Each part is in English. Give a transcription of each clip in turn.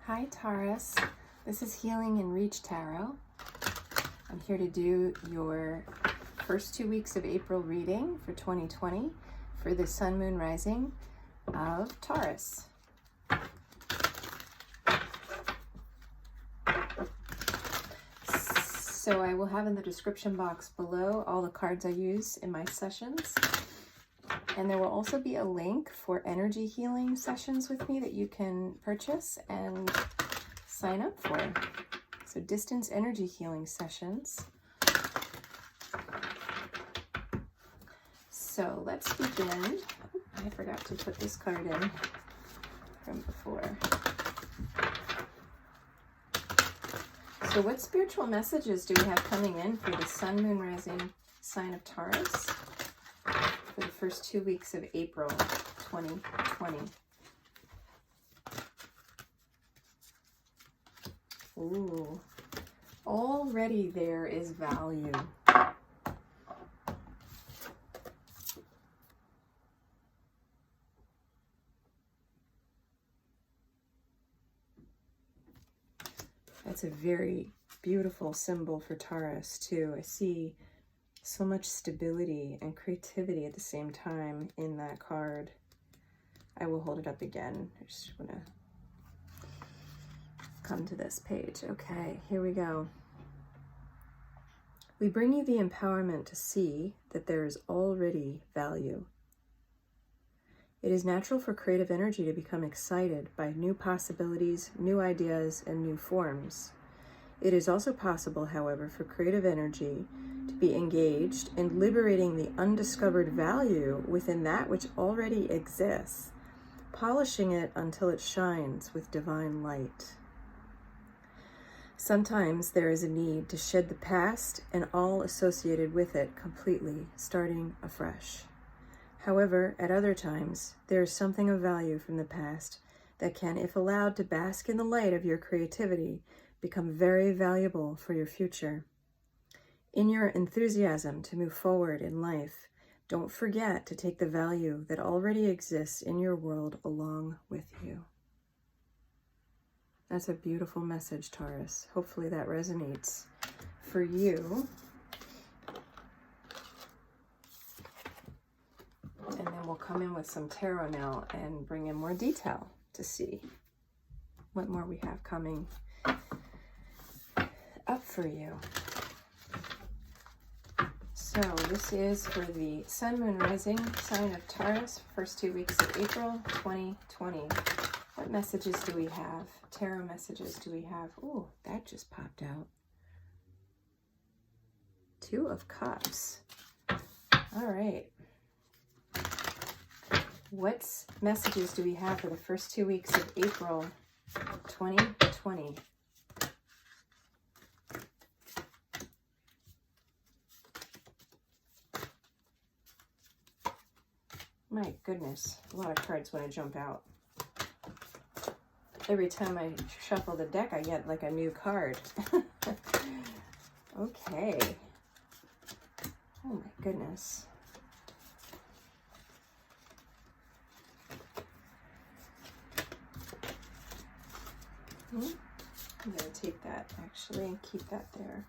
Hi Taurus, this is Healing and Reach Tarot. I'm here to do your first 2 weeks of April reading for 2020 for the Sun, Moon, Rising of Taurus. So I will have in the description box below all the cards I use in my sessions. And there will also be a link for energy healing sessions with me that you can purchase and sign up for. So distance energy healing sessions. So let's begin. I forgot to put this card in from before. So what spiritual messages do we have coming in for the Sun, Moon, Rising sign of Taurus for the first 2 weeks of April 2020? Ooh, already there is value. That's a very beautiful symbol for Taurus too. I see so much stability and creativity at the same time in that card. I will hold it up again. I just want to come to this page. Okay, here we go. We bring you the empowerment to see that there is already value. It is natural for creative energy to become excited by new possibilities, new ideas, and new forms. It is also possible, however, for creative energy to be engaged in liberating the undiscovered value within that which already exists, polishing it until it shines with divine light. Sometimes there is a need to shed the past and all associated with it completely, starting afresh. However, at other times, there is something of value from the past that can, if allowed to bask in the light of your creativity, become very valuable for your future. In your enthusiasm to move forward in life, don't forget to take the value that already exists in your world along with you. That's a beautiful message, Taurus. Hopefully that resonates for you. And then we'll come in with some tarot now and bring in more detail to see what more we have coming up for you. So this is for the Sun, Moon, Rising sign of Taurus, first 2 weeks of April 2020. What messages do we have? Tarot messages do we have? Oh, that just popped out. 2 of Cups. All right. What messages do we have for the first 2 weeks of April 2020? My goodness, a lot of cards want to jump out. Every time I shuffle the deck, I get like a new card. Okay. Oh my goodness. I'm going to take that actually and keep that there.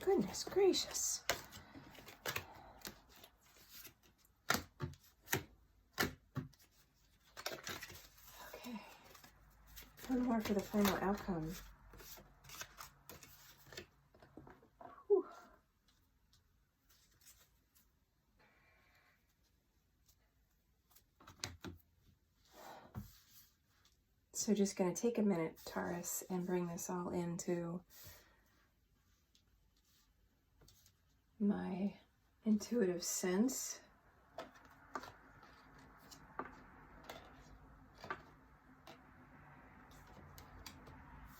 Goodness gracious. Okay. One more for the final outcome. Whew. So just going to take a minute, Taurus, and bring this all into my intuitive sense.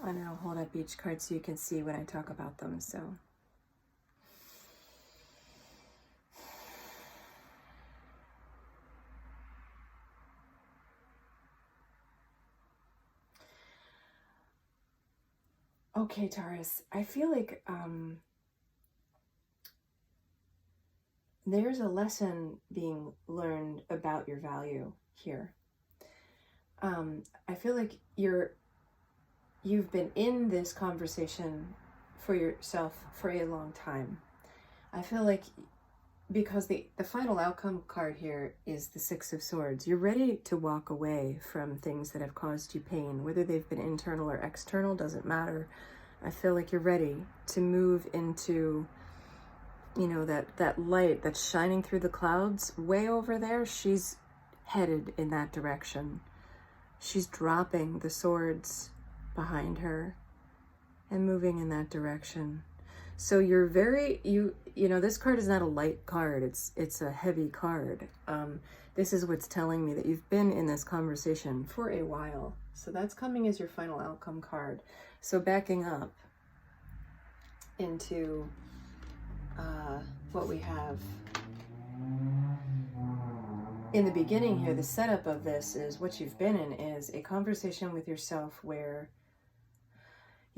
And I'll hold up each card so you can see when I talk about them. So okay, Taurus, I feel like there's a lesson being learned about your value here. I feel like you've been in this conversation for yourself for a long time. I feel like because the final outcome card here is the Six of Swords, you're ready to walk away from things that have caused you pain, whether they've been internal or external, doesn't matter. I feel like you're ready to move into, you know, that light that's shining through the clouds way over there. She's headed in that direction. She's dropping the swords behind her and moving in that direction. So you're very, you know, this card is not a light card. It's a heavy card. This is what's telling me that you've been in this conversation for a while. So that's coming as your final outcome card. So backing up into what we have in the beginning here, the setup of this is what you've been in is a conversation with yourself where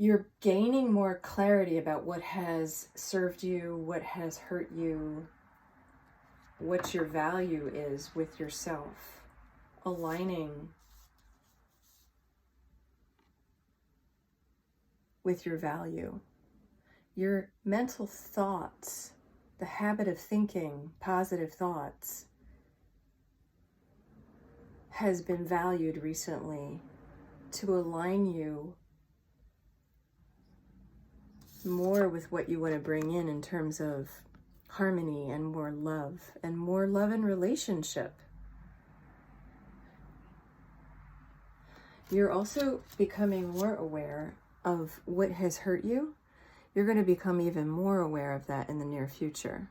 you're gaining more clarity about what has served you, what has hurt you, what your value is with yourself, aligning with your value. Your mental thoughts, the habit of thinking positive thoughts, has been valued recently to align you more with what you want to bring in terms of harmony and more love in relationship. You're also becoming more aware of what has hurt you. You're going to become even more aware of that in the near future.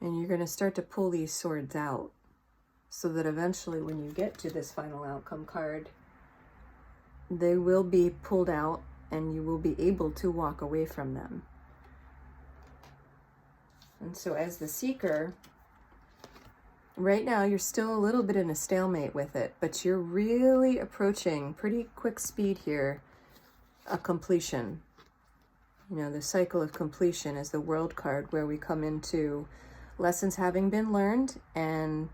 And you're going to start to pull these swords out so that eventually when you get to this final outcome card, they will be pulled out and you will be able to walk away from them. And so as the seeker, right now you're still a little bit in a stalemate with it, but you're really approaching pretty quick speed here, a completion. You know, the cycle of completion is the World card, where we come into lessons having been learned and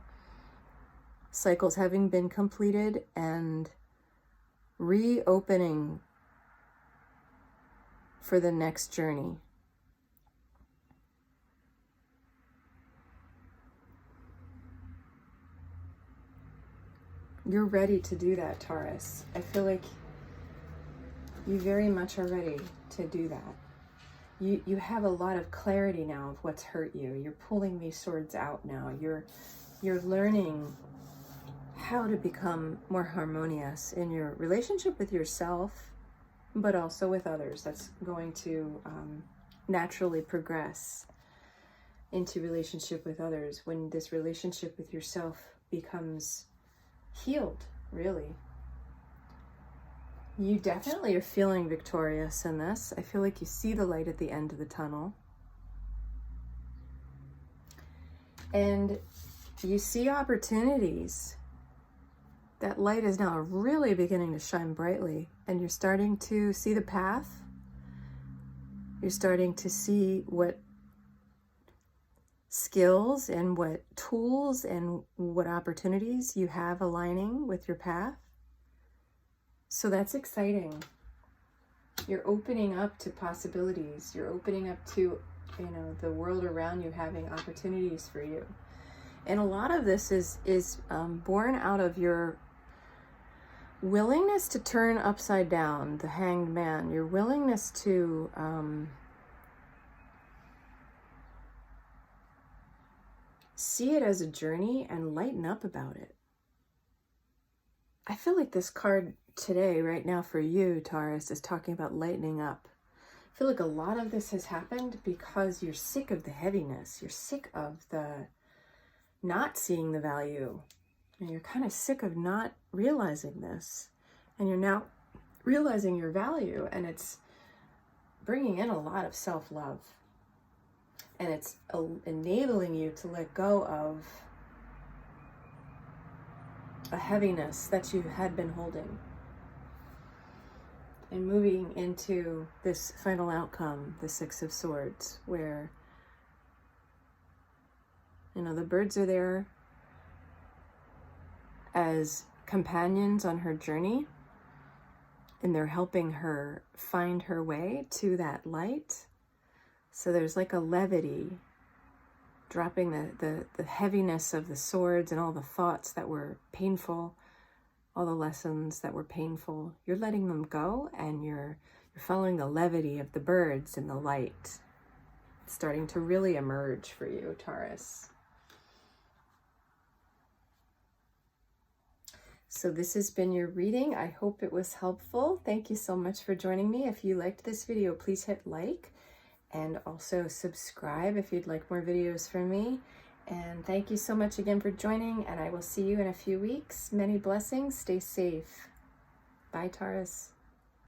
cycles having been completed and reopening for the next journey. You're ready to do that, Taurus. I feel like you very much are ready to do that. You have a lot of clarity now of what's hurt you. You're pulling these swords out now. You're learning how to become more harmonious in your relationship with yourself, but also with others. That's going to naturally progress into relationship with others when this relationship with yourself becomes healed, really. You definitely are feeling victorious in this. I feel like you see the light at the end of the tunnel. And you see opportunities. That light is now really beginning to shine brightly, and you're starting to see the path. You're starting to see what skills and what tools and what opportunities you have aligning with your path. So that's exciting. You're opening up to possibilities. You're opening up to, you know, the world around you having opportunities for you. And a lot of this is born out of your willingness to turn upside down, the Hanged Man, your willingness to see it as a journey and lighten up about it. I feel like this card today, right now for you, Taurus, is talking about lightening up. I feel like a lot of this has happened because you're sick of the heaviness. You're sick of the not seeing the value. And you're kind of sick of not realizing this. And you're now realizing your value, and it's bringing in a lot of self-love. And it's enabling you to let go of a heaviness that you had been holding. And moving into this final outcome, the Six of Swords, where, you know, the birds are there. as companions on her journey, and they're helping her find her way to that light. So there's like a levity, dropping the heaviness of the swords and all the thoughts that were painful, all the lessons that were painful. You're letting them go, and you're following the levity of the birds and the light. It's starting to really emerge for you, Taurus. So this has been your reading. I hope it was helpful. Thank you so much for joining me. If you liked this video, please hit like and also subscribe if you'd like more videos from me. And thank you so much again for joining, and I will see you in a few weeks. Many blessings. Stay safe. Bye, Taurus.